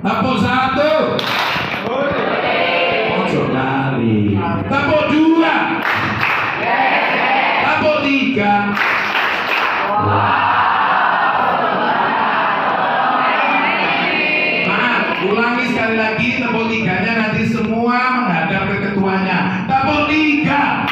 Tepuk satu. Ojo lali. Tepuk dua. Tepuk tiga. Maaf, ulangi sekali lagi. Tepuk tiganya nanti semua menghadap ke ketuanya. Tepuk tiga.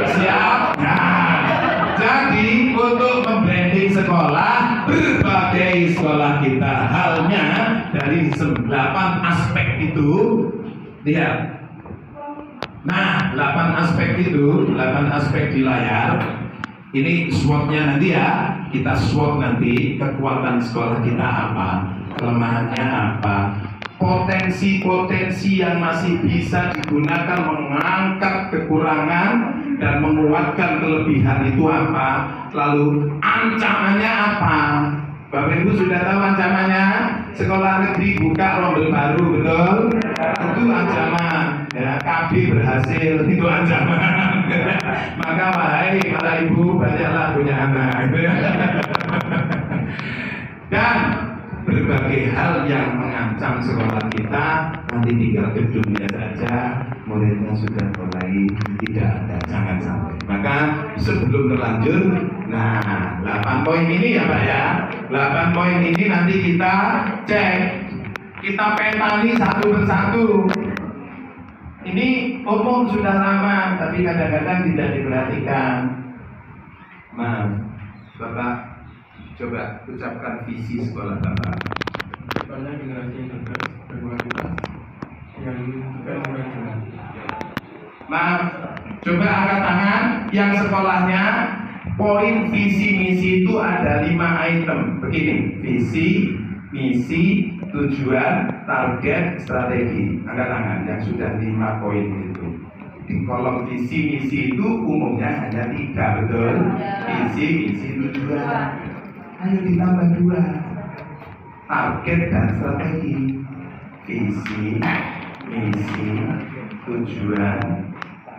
Siap? Nah, jadi untuk membranding sekolah, berbagai sekolah kita halnya dari 8 aspek itu. Lihat. Nah, 8 aspek itu, 8 aspek di layar. Ini SWOT-nya nanti ya. Kita SWOT nanti kekuatan sekolah kita apa, kelemahannya apa, potensi-potensi yang masih bisa digunakan mengangkat kekurangan dan menguatkan kelebihan itu apa, lalu ancamannya apa. Bapak Ibu sudah tahu ancamannya? Sekolah negeri buka rombel baru, betul? Itu ancaman. Ya, KB berhasil, itu ancaman. Maka wahai para ibu, banyaklah punya anak. Dan berbagai hal yang mengancam sekolah kita, nanti tinggal gedungnya saja, muridnya sudah mulai tidak ada, jangan sampai. Maka sebelum terlanjur, nah 8 poin ini ya Pak ya, 8 poin ini nanti kita cek, kita petani satu persatu. Ini umum sudah lama, tapi kadang-kadang tidak diperhatikan. Maaf, Bapak coba ucapkan visi sekolah Bapak. Depannya generasi yang cerdas, berkualitas, yang juga mengajak. Maaf, coba angkat tangan yang sekolahnya poin visi misi itu ada 5 item. Begini, visi, misi, tujuan, target, strategi. Angkat tangan yang sudah 5 poin itu. Di kolom visi misi itu umumnya hanya 3, betul? Visi, misi, tujuan. Ayo ditambah 2. Target dan strategi. Visi, misi, tujuan,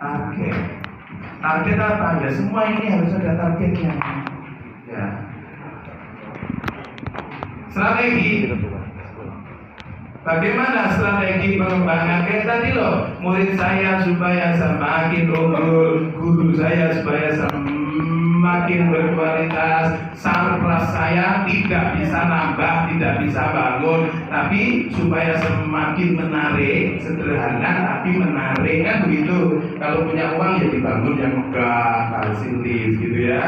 target. Target apa? Ya semua ini harus ada targetnya. Ya. Strategi. Bagaimana strategi pengembangan? Kayak tadi loh, murid saya supaya semakin unggul, guru saya supaya semakin berkualitas, sarpras saya tidak bisa nambah, tidak bisa bangun, tapi supaya semakin menarik, sederhana tapi menarik, kan begitu. Kalau punya uang ya dibangun yang megah, kasih lift gitu ya.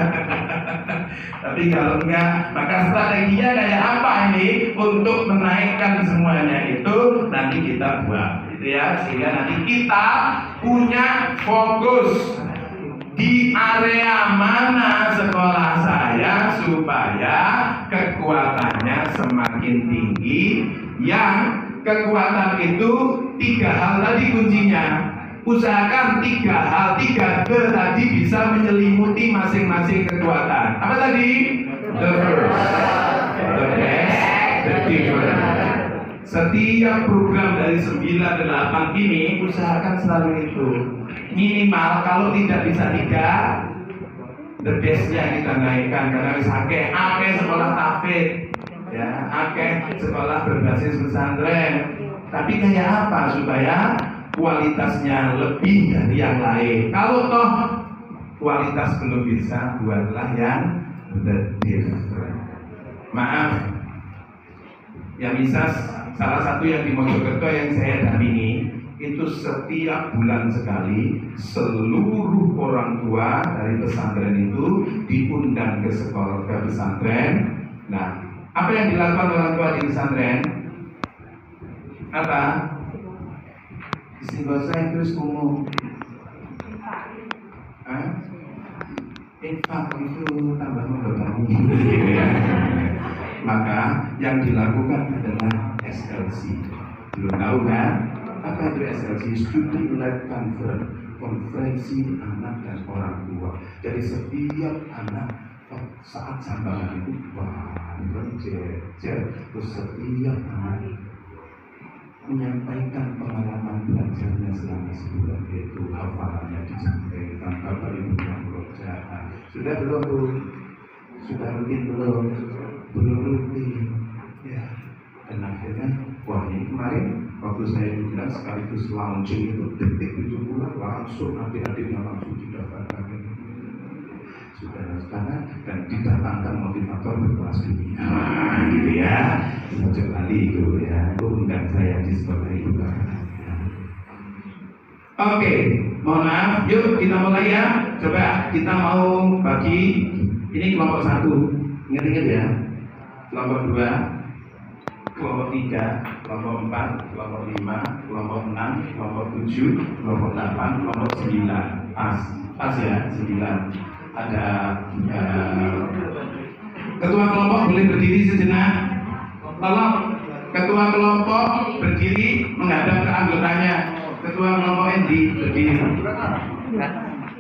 Tapi kalau enggak, maka strateginya kayak apa ini untuk menaikkan semuanya itu nanti kita buat, gitu ya, sehingga nanti kita punya fokus di area mana sekolah saya supaya kekuatannya semakin tinggi. Yang kekuatan itu 3 hal tadi kuncinya. Usahakan 3 hal, 3 tadi bisa menyelimuti masing-masing kekuatan. Apa tadi? The first, the best, the different. Setiap program dari 9 ke 8 ini usahakan selalu itu. Minimal kalau tidak bisa 3, the bestnya kita naikkan. Karena misalnya akeh sekolah tahfidz, ya, akeh sekolah berbasis pesantren. Tapi kayak apa supaya kualitasnya lebih dari yang lain? Kalau toh kualitas belum bisa, buatlah yang the different. Maaf, yang bisa salah satu yang di Mojokerto yang saya dampingi itu setiap bulan sekali seluruh orang tua dari pesantren itu diundang ke sekolah, ke pesantren. Nah, apa yang dilakukan orang tua di pesantren? Apa? Istighosah terus umum. Infak itu tambah membebani. Maka yang dilakukan adalah SLC. Belum tahu kan? Apa itu SLC? Student Led Conference, konferensi anak dan orang tua. Jadi setiap anak saat sambangan itu terus setiap anak menyampaikan pengalaman belajarnya selama sebulan, yaitu hafalannya disampaikan, Bapak Ibu yang bekerja. Sudah belum Bu? Sudah rutin belum? Belum rutin. Ya. Dan akhirnya, wah ini kemarin waktu saya juga sekaligus launching itu detik 70 langsung adik-adiknya langsung didaftarkan. Sudah sekarang dan didatangkan motivator berkelas dunia, gitu ya. Sejak kali itu ya, itu undang saya di sekolah itu. Oke, mohon maaf, yuk kita mulai ya. Coba kita mau bagi ini kelompok 1, ingat-ingat ya. Kelompok 2, kelompok 3, kelompok 4, kelompok 5, kelompok 6, kelompok 7, kelompok 8, kelompok 9. Pas ya, 9. Ada ketua kelompok boleh berdiri sejenak. Tolong ketua kelompok berdiri menghadap ke anggotanya. Ketua kelompok Endi berdiri.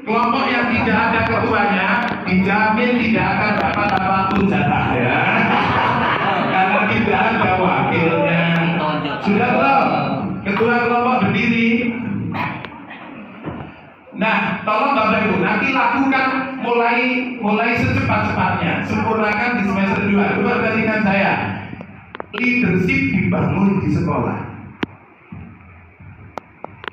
Kelompok yang tidak ada ketuanya dijamin tidak akan dapat apapun jatah ya. Karena tidak ada wakilnya. Sudah belum? Ketua kelompok berdiri. Nah, tolong Bapak Ibu nanti lakukan mulai secepat-cepatnya, sempurnakan di semester 2. Coba perhatikan saya. Leadership dibangun di sekolah.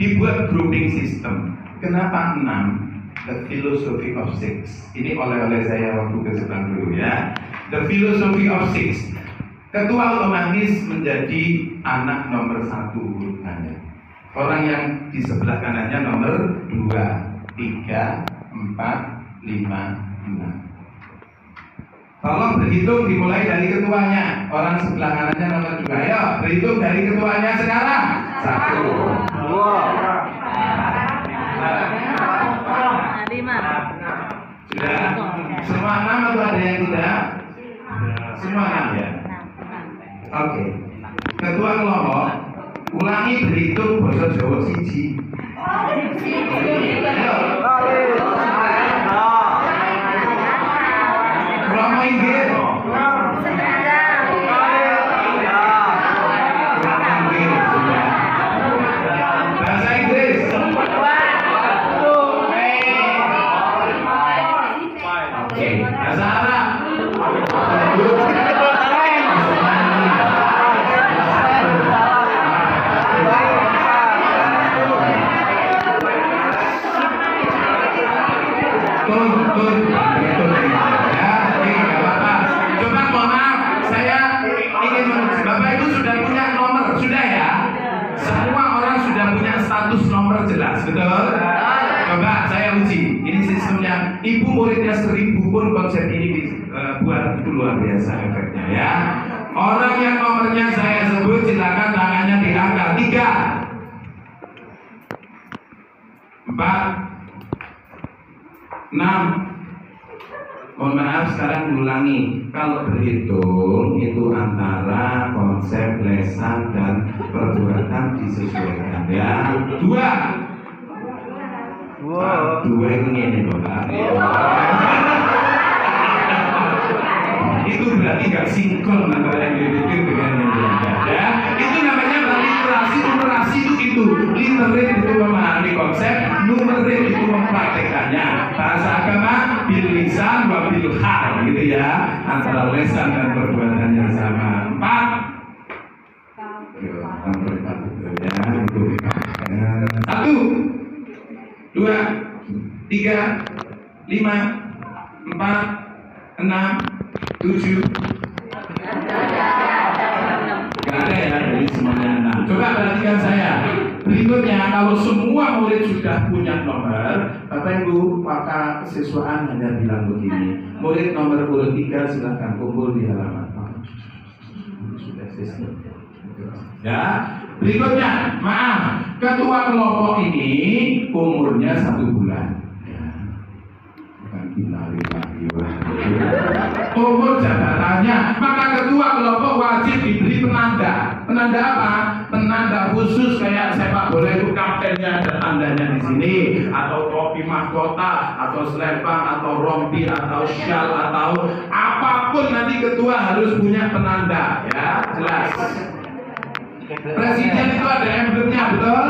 Dibuat grouping system. Kenapa 6? The philosophy of 6. Ini oleh saya waktu ke Jepang dulu ya. The philosophy of 6. Ketua otomatis menjadi anak nomor 1 urutannya. Orang yang di sebelah kanannya nomor 2, 3, 4, 5, 6. Tolong berhitung dimulai dari ketuanya. Orang sebelah kanannya nomor 2. Ayo berhitung dari ketuanya sekarang. 1, 2, 5. Sudah? Semua 6 atau ada yang tidak? Semua 6 ya? Oke. Ketua kelompok ulangi berhitung bahasa Jawa siji. Ayo. Kelompok Inggris. Bahasa Inggris. Oke. Bahasa Arab. Coba mohon maaf, saya ingin Bapak Ibu sudah punya nomor, sudah ya? Semua orang sudah punya status nomor jelas, betul? Coba saya uji, ini sistemnya. Ibu muridnya 1000 pun konsep ini dibuat, itu luar biasa efeknya ya. Orang yang nomornya saya sebut silakan tangannya diangkat. 3, 4, 6. Mohon maaf sekarang ulangi. Kalau berhitung itu antara konsep lesan dan perbuatan disesuaikan ya. 2. Wow. 2 ini Bapak. Itu berarti gak sinkron antara yang dibikin dengan yang diangkat ya. Itu namanya literasi. Numerasi itu literate itu memahami konsep, numerate itu mempraktekannya. Bahasa agama bil lisan wa bil hal gitu ya, antara lesan dan perbuatan yang sama. 4. Yo, nomor 4 betul ya. Itu 1, 2, 3, 5, 4, 6, 7. Gak ada ya dari semuanya 6. Coba perhatikan saya. Berikutnya kalau semua murid sudah punya nomor, Bapak Ibu maka kesiswaan hanya bilang begini. Murid nomor urut 3 silahkan kumpul di halaman. Sudah sistem. Ya. Berikutnya, maaf, ketua kelompok ini umurnya 1 bulan. Umur jabatannya, maka ketua kelompok wajib diberi penanda. Penanda apa? Penanda khusus kayak sepak bola itu kaptennya ada tandanya di sini, atau topi mahkota, atau selempang, atau rompi, atau syal, atau apapun nanti ketua harus punya penanda, ya jelas. Presiden itu ada emblemnya, betul?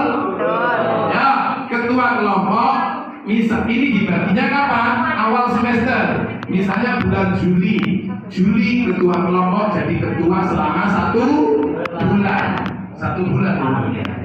Ya, ketua kelompok. Misal ini dibaginya kapan? Awal semester. Misalnya bulan Juli. Juli ketua kelompok jadi ketua selama 1 bulan. 1 bulan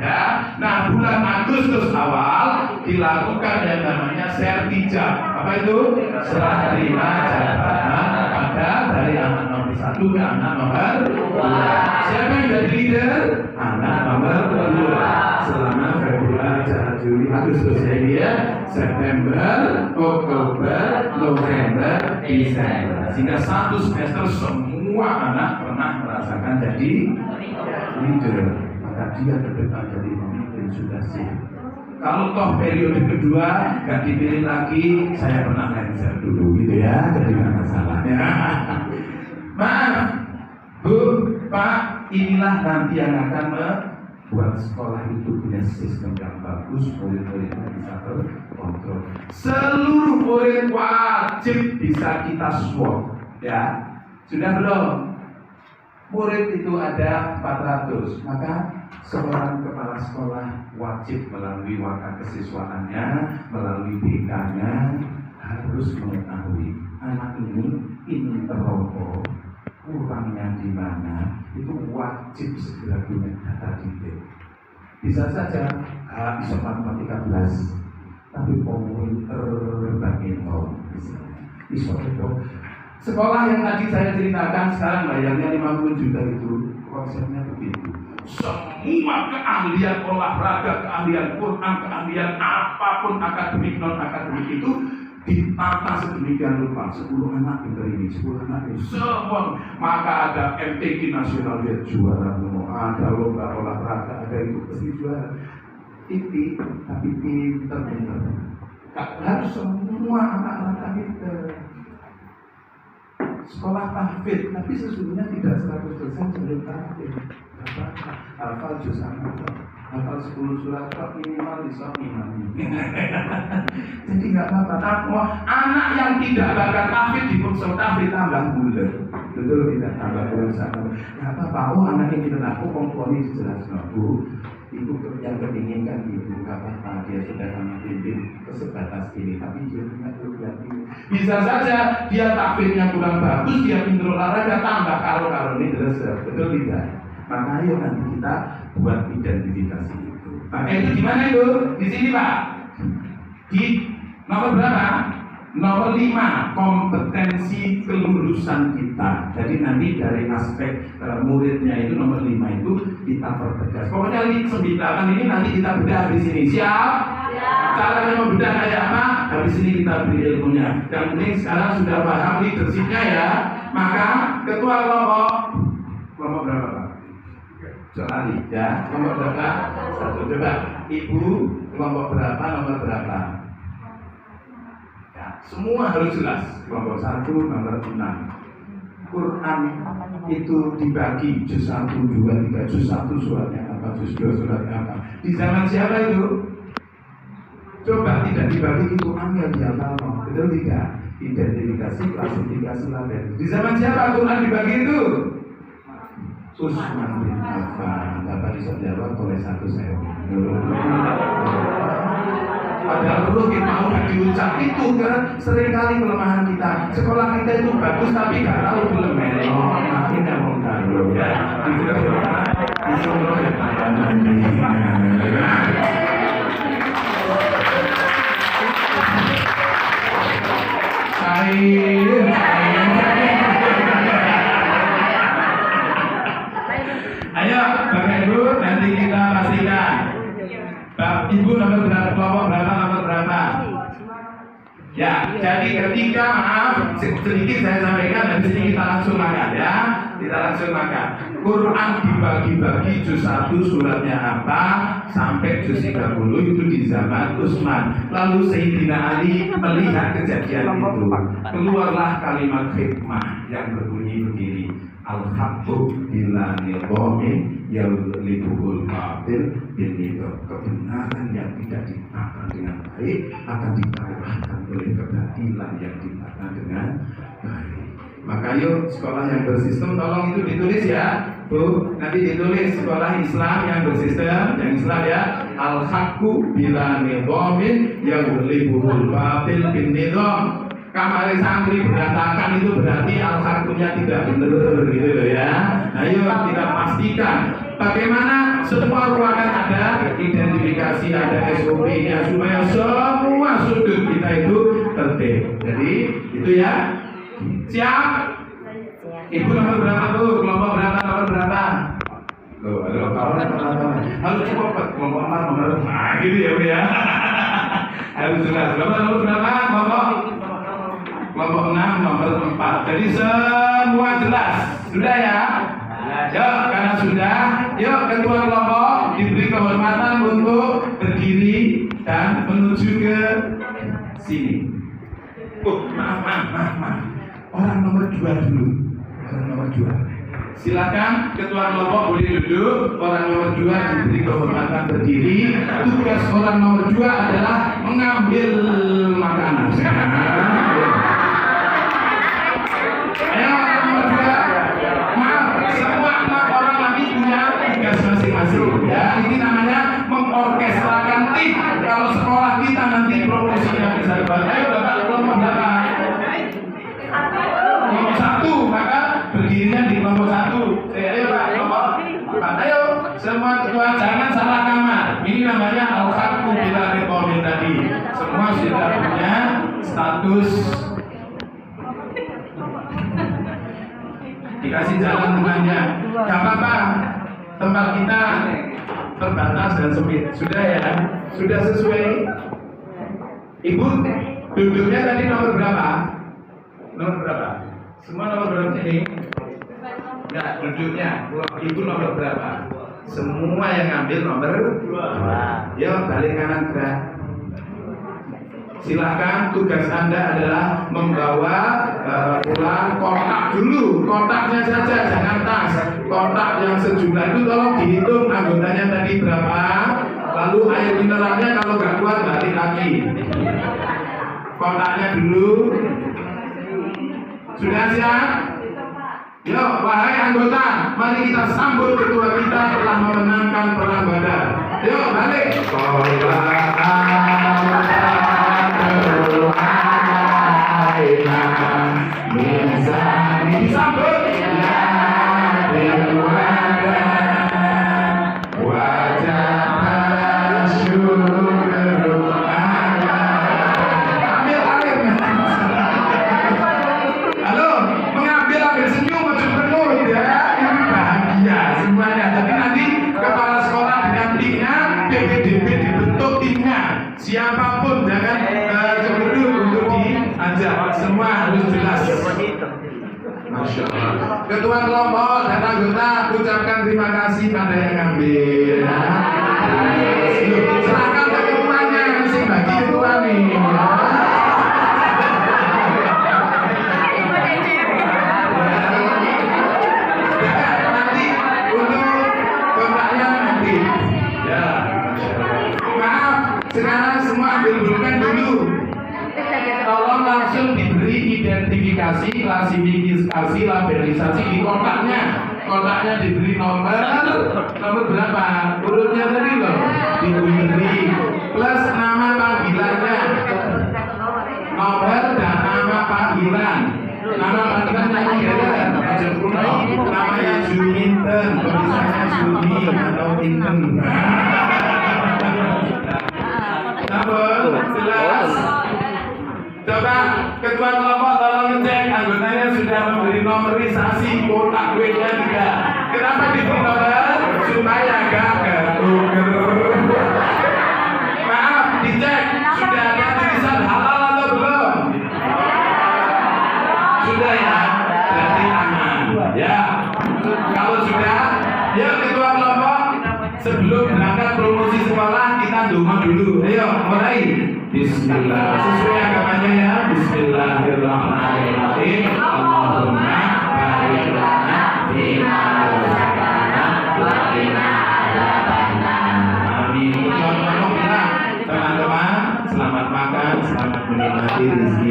ya. Nah, bulan Agustus awal dilakukan yang namanya sertijab. Apa itu? Serah terima jabatan pada dari anak nomor 1 ke anak nomor 2. Siapa yang jadi leader? Anak nomor 2. Selama Februari, Juli, Agustus ya, September, Oktober, November, Desember. Sehingga 1 semester semua anak pernah merasakan jadi leader. Maka dia ke depan jadi pemimpin sudah siap. Kalau toh periode kedua gak dipilih lagi, saya pernah ngajar dulu gitu ya, jadi nggak masalah ya. Maaf, Bu, Pak, inilah nanti yang akan membuat sekolah itu punya sistem yang bagus, murid-muridnya bisa terkontrol. Seluruh murid wajib bisa kita swab, ya. Sudah belum? Murid itu ada 400, maka seorang kepala sekolah wajib melalui wakil kesiswaannya, melalui BK-nya harus mengetahui anak ini pinter rokok, kurangnya di mana, itu wajib segera punya data detail. Bisa saja bisa matematika 13, tapi pointer badminton misalnya, bisa sekolah yang tadi saya ceritakan sekarang bayarnya 50 juta itu konsepnya begitu. Semua keahlian olahraga, keahlian Quran, keahlian apapun akademik non akademik itu ditata sedemikian rupa. 10 anak pintar ini, 10 anak ini, semua. Maka ada MTQ nasional dia juara, ada lomba olahraga, ada itu pasti juara. Tipis tapi pintar-pintar. Harus semua anak-anak pintar. Sekolah tahfidz, tapi sesungguhnya tidak 100% sebelum tahfidz. Hafal juz amal, hafal 10 surat minimal bisa imami. Jadi nggak apa-apa. Anak yang tidak bakal tahfidz di kursus tahfidz tambah bulat, betul tidak tambah bulat sama. Nggak apa-apa. Oh anak yang tidak aku komponen dijelaskan Bu. Ibu yang keinginkan ibu nggak apa-apa, dia sudah memimpin sebatas ini, tapi dia punya program ini. Bisa saja dia tahfidznya kurang bagus, dia pintar olahraga tambah karo ini terus, betul tidak? Maka ayo nanti kita buat identifikasi itu. Maka itu di mana itu? Di sini Pak. Di nomor berapa? Nomor 5, kompetensi kelulusan kita. Jadi nanti dari aspek muridnya itu nomor 5 itu kita pertegas. Pokoknya 9 ini nanti kita bedah di sini. Siap? Caranya membedah kayak apa? Habis ini kita beri ilmunya. Yang penting sekarang sudah paham leadership-nya ya. Maka ketua kelompok berapa Pak? Soali ya. Kelompok berapa? 1. Coba Ibu kelompok berapa? Nomor berapa? Semua harus jelas. Kelompok 1 nomor 6. Quran itu dibagi juz 1, 2, 3, juz 1 suratnya apa, juz 2 suratnya apa. Di zaman siapa itu? Coba tidak dibagi itu Quran yang dihafal, betul tidak? Identifikasi, klasifikasi, label. Di zaman siapa Quran dibagi itu? Usman bin Affan. Dapat bisa jawab oleh 1 saya. Padahal perlu kita mau diucap itu kan seringkali kelemahan kita. Sekolah kita itu bagus tapi nggak tahu film melo. Akhirnya mau galau ya. Ayo Bapak Ibu nanti kita pastikan. Ibu nomor berapa, kelompok berapa, nomor berapa? Ya, jadi ketika maaf sedikit saya sampaikan dan sini kita langsung makan ya, kita langsung makan. Quran dibagi-bagi juz 1 suratnya apa sampai juz 30 itu di zaman Utsman. Lalu Sayyidina Ali melihat kejadian itu, keluarlah kalimat hikmah yang berbunyi begini. Al-haqqu bila nidhamin yaulibuhul batil binidham. Kebenaran yang tidak ditata dengan baik akan dikalahkan oleh kebatilan yang ditata dengan baik. Maka yuk sekolah yang bersistem tolong itu ditulis ya. Bu, nanti ditulis sekolah Islam yang bersistem, yang Islam ya. Al-haqqu bila nidhamin yaghlibuhul batil bin nidham. Kamar santri berantakan itu berarti al-haqqnya tidak benar gitu loh ya. Ayo kita pastikan bagaimana semua ruangan ada identifikasi, ada SOP-nya supaya semua sudut kita itu tertib. Jadi itu ya. Siap? Ibu nomor berapa tuh? Kelompok berapa? Nomor berapa? Loh, harus cepat kelompok 4 nomor. Nah, gitu ya Bu ya. Harus jelas. Nomor berapa? Kelompok 6 nomor 4. Jadi semua jelas. Sudah ya? Yuk, karena sudah, yuk ketua kelompok diberi kehormatan untuk berdiri dan menuju ke sini. Oh, maaf. Orang nomor 2 dulu. Orang nomor 2. Silakan ketua kelompok boleh duduk. Orang nomor 2 diberi kehormatan berdiri. Tugas orang nomor 2 adalah mengambil makanan. Ayo orang nomor 2. Maaf, semua 6 orang lagi punya tugas masing-masing. Ya, ini namanya mengorkestrakan tim. Kalau sekolah kita nanti promosinya bisa dibantu. Ayo Bapak kelompok berapa? Kelompok 1, maka berdirinya di kelompok 1. Ayo Pak, kelompok 4. Ayo semua ketua jangan salah kamar. Ini namanya al-haqqu bila nidhamin tadi. Semua sudah punya status. Dikasih jalan tengahnya. Gak apa-apa. Tempat kita terbatas dan sempit. Sudah ya? Sudah sesuai? Ibu duduknya tadi nomor berapa? Nomor berapa? Semua nomor berapa ini? Enggak, duduknya. Ibu nomor berapa? Semua yang ngambil nomor 2. Yuk, balik kanan gerak. Silakan, tugas Anda adalah membawa pulang kotak dulu. Kotaknya saja, jangan tas. Kotak yang sejumlah itu tolong dihitung anggotanya tadi berapa. Lalu air mineralnya kalau nggak kuat balik lagi. Kotaknya dulu. Sudah siap? Yuk, wahai anggota, mari kita sambut ketua kita telah memenangkan perang Badar. Yuk, balik. Disambut. Siapapun jangan cemberut untuk diajak, semua harus jelas. Masya Allah. Ketua kelompok dan anggota ucapkan terima kasih pada yang ngambil. Serahkan ke ketuanya, mesti bagi ketua nih. Nanti untuk kontaknya nanti. Ya. Maaf, sekarang semua ambil pulpen dulu. Tolong langsung diberi identifikasi, klasifikasi, labelisasi di kotaknya. Kotaknya diberi nomor berapa? Urutnya tadi loh, diberi plus nama panggilannya, nomor dan nama panggilan. Nama panggilan yang ada, namanya Juminten, tulisannya Juni atau Inten. Jelas. Coba ketua kelompok tolong ngecek anggotanya sudah memberi nomerisasi kotak W-nya tidak. Kenapa diberi nomor? Supaya gak ketuker. Maaf, dicek sudah ada tulisan halal atau belum? Sudah ya, berarti aman. Ya, kalau sudah, yuk ketua kelompok sebelum berangkat promosi sekolah kita doa dulu. Ayo mulai. Bismillah. Sesuai agamanya ya. Bismillahirrahmanirrahim. Allahumma barik lana fima razaqtana wa qina adzabannar. Amin. Teman-teman, selamat makan, selamat menikmati rezeki.